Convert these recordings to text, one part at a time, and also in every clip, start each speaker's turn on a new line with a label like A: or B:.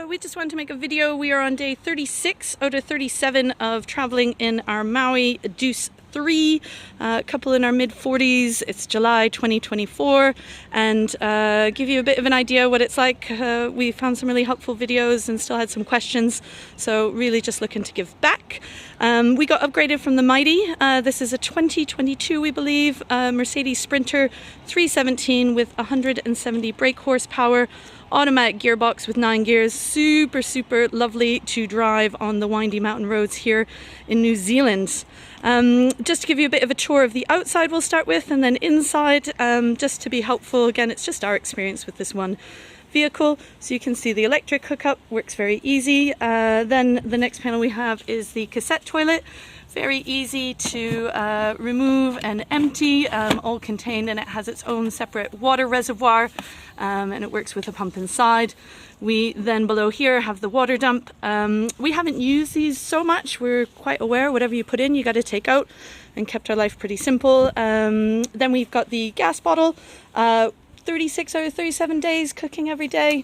A: We just wanted to make a video. We are on day 36 out of 37 of traveling in our Maui Deuce 3, a couple in our mid-40s. It's July 2024, and give you a bit of an idea what it's like. We found some really helpful videos and still had some questions, so really just looking to give back. We got upgraded from the Mighty. This is a 2022, we believe, Mercedes Sprinter 317 with 170 brake horsepower, automatic gearbox with 9 gears. Super lovely to drive on the windy mountain roads here in New Zealand. Just to give you a bit of a tour of the outside we'll start with, and then inside, just to be helpful. Again, it's just our experience with this one vehicle. So you can see the electric hookup works very easy. Then the next panel we have is the cassette toilet. Very easy to remove and empty, all contained, and it has its own separate water reservoir, and it works with a pump inside. We then below here have the water dump. We haven't used these so much. We're quite aware whatever you put in you got to take out, and kept our life pretty simple. Then we've got the gas bottle. 36 out of 37 days cooking every day.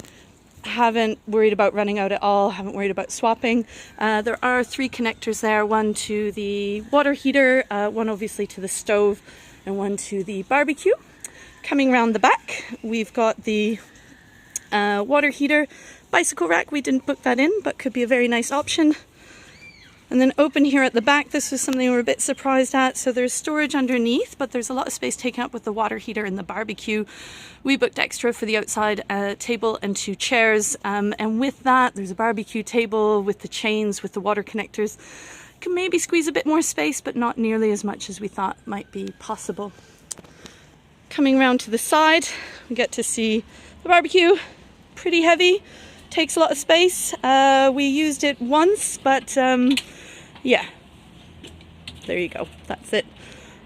A: Haven't worried about running out at all, haven't worried about swapping. There are 3 connectors there, one to the water heater, one obviously to the stove, and one to the barbecue. Coming around the back, we've got the water heater. Bicycle rack, we didn't book that in, but could be a very nice option. And then open here at the back, this was something we were a bit surprised at. So there's storage underneath, but there's a lot of space taken up with the water heater and the barbecue. We booked extra for the outside table and 2 chairs. And with that, there's a barbecue table with the chains, with the water connectors. Can maybe squeeze a bit more space, but not nearly as much as we thought might be possible. Coming around to the side, we get to see the barbecue. Pretty heavy, takes a lot of space. We used it once, but yeah, there you go, that's it.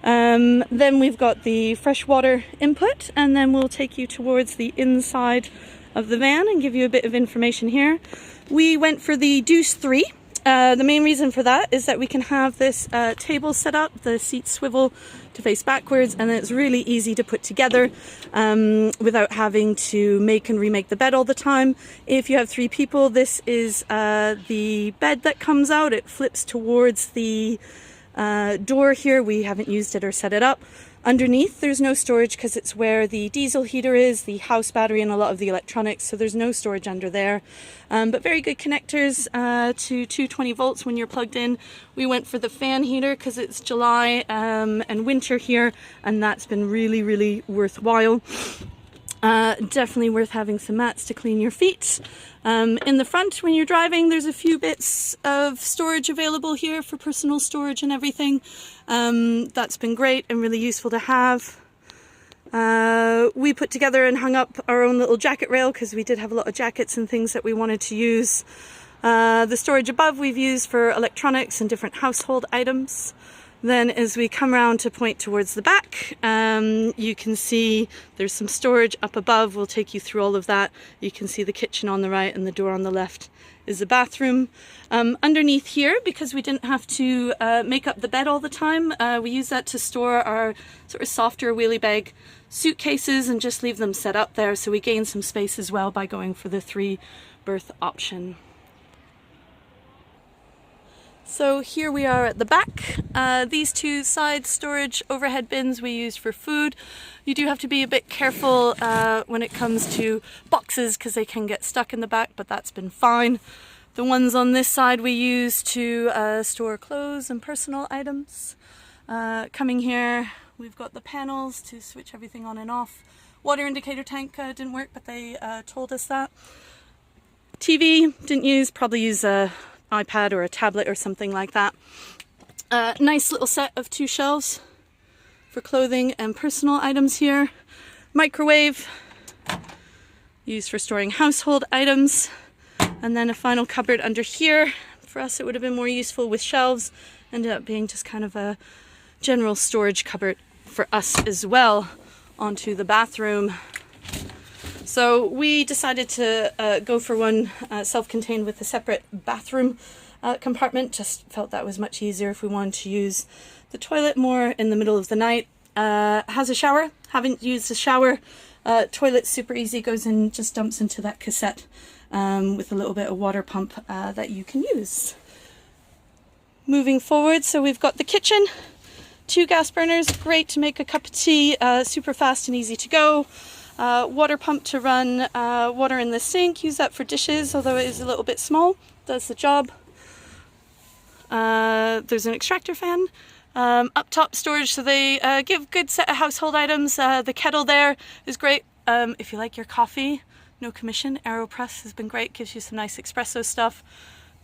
A: Then we've got the freshwater input, and then we'll take you towards the inside of the van and give you a bit of information here. We went for the Deuce 3. The main reason for that is that we can have this table set up, the seats swivel to face backwards, and it's really easy to put together without having to make and remake the bed all the time. If you have 3 people, this is the bed that comes out. It flips towards the door here. We haven't used it or set it up. Underneath, there's no storage because it's where the diesel heater is, the house battery, and a lot of the electronics, so there's no storage under there. But very good connectors to 220 volts when you're plugged in. We went for the fan heater because it's July and winter here, and that's been really worthwhile. Definitely worth having some mats to clean your feet. In the front, when you're driving, there's a few bits of storage available here for personal storage and everything. That's been great and really useful to have. We put together and hung up our own little jacket rail because we did have a lot of jackets and things that we wanted to use. The storage above we've used for electronics and different household items. Then as we come around to point towards the back, you can see there's some storage up above. We'll take you through all of that. You can see the kitchen on the right, and the door on the left is the bathroom. Underneath here, because we didn't have to make up the bed all the time, we use that to store our sort of softer wheelie bag suitcases and just leave them set up there. So we gain some space as well by going for the 3 berth option. So here we are at the back. These 2 side storage overhead bins we use for food. You do have to be a bit careful when it comes to boxes because they can get stuck in the back, but that's been fine. The ones on this side we use to store clothes and personal items. Coming here, we've got the panels to switch everything on and off. Water indicator tank didn't work, but they told us that. TV didn't use, probably use a iPad or a tablet or something like that. Nice little set of 2 shelves for clothing and personal items here. Microwave used for storing household items, and then a final cupboard under here. For us it would have been more useful with shelves. Ended up being just kind of a general storage cupboard for us as well. Onto the bathroom. So we decided to go for one self-contained with a separate bathroom compartment. Just felt that was much easier if we wanted to use the toilet more in the middle of the night. Has a shower. Haven't used the shower. Toilet's super easy, goes in, just dumps into that cassette with a little bit of water pump that you can use. Moving forward, so we've got the kitchen, 2 gas burners, great to make a cup of tea, super fast and easy to go. Water pump to run water in the sink, use that for dishes, although it is a little bit small, does the job. There's an extractor fan. Up top storage, so they give good set of household items. The kettle there is great if you like your coffee, no commission. AeroPress has been great, gives you some nice espresso stuff.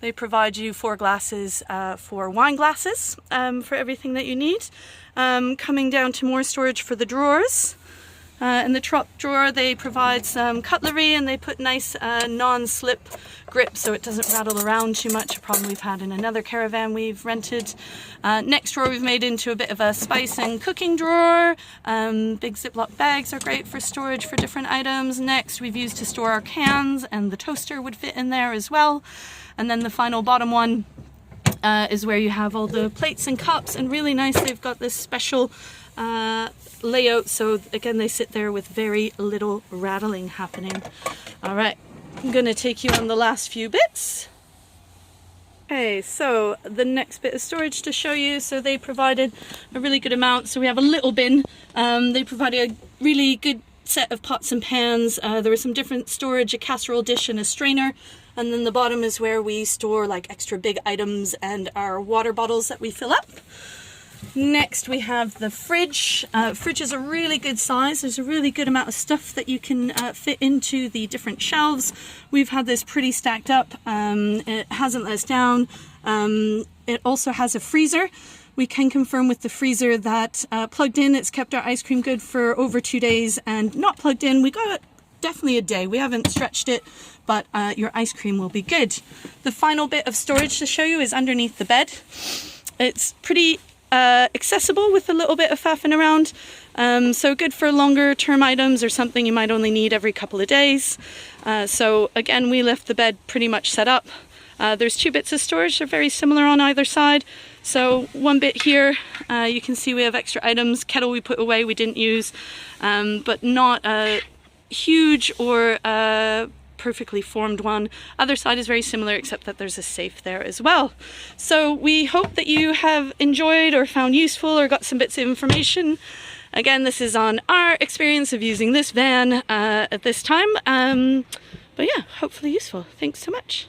A: They provide you 4 glasses for wine glasses for everything that you need. Coming down to more storage for the drawers. In the top drawer they provide some cutlery, and they put nice non-slip grip so it doesn't rattle around too much, a problem we've had in another caravan we've rented. Next drawer we've made into a bit of a spice and cooking drawer. Big Ziploc bags are great for storage for different items. Next we've used to store our cans, and the toaster would fit in there as well. And then the final bottom one is where you have all the plates and cups, and really nice, they've got this special layout, so again they sit there with very little rattling happening. Alright, I'm gonna take you on the last few bits. Okay, so the next bit of storage to show you, so they provided a really good amount. So we have a little bin, they provided a really good set of pots and pans. There was some different storage, a casserole dish and a strainer. And then the bottom is where we store like extra big items and our water bottles that we fill up. Next we have the fridge. Fridge is a really good size. There's a really good amount of stuff that you can fit into the different shelves. We've had this pretty stacked up. It hasn't let us down. It also has a freezer. We can confirm with the freezer that plugged in, it's kept our ice cream good for over 2 days, and not plugged in, we got definitely a day. We haven't stretched it, but your ice cream will be good. The final bit of storage to show you is underneath the bed. It's pretty accessible with a little bit of faffing around, so good for longer term items or something you might only need every couple of days. So again, we left the bed pretty much set up. There's 2 bits of storage, they're very similar on either side. So one bit here, you can see we have extra items. Kettle we put away, we didn't use, but not a huge or perfectly formed one. Other side is very similar, except that there's a safe there as well. So we hope that you have enjoyed or found useful or got some bits of information. Again, this is on our experience of using this van at this time, but yeah, hopefully useful. Thanks so much.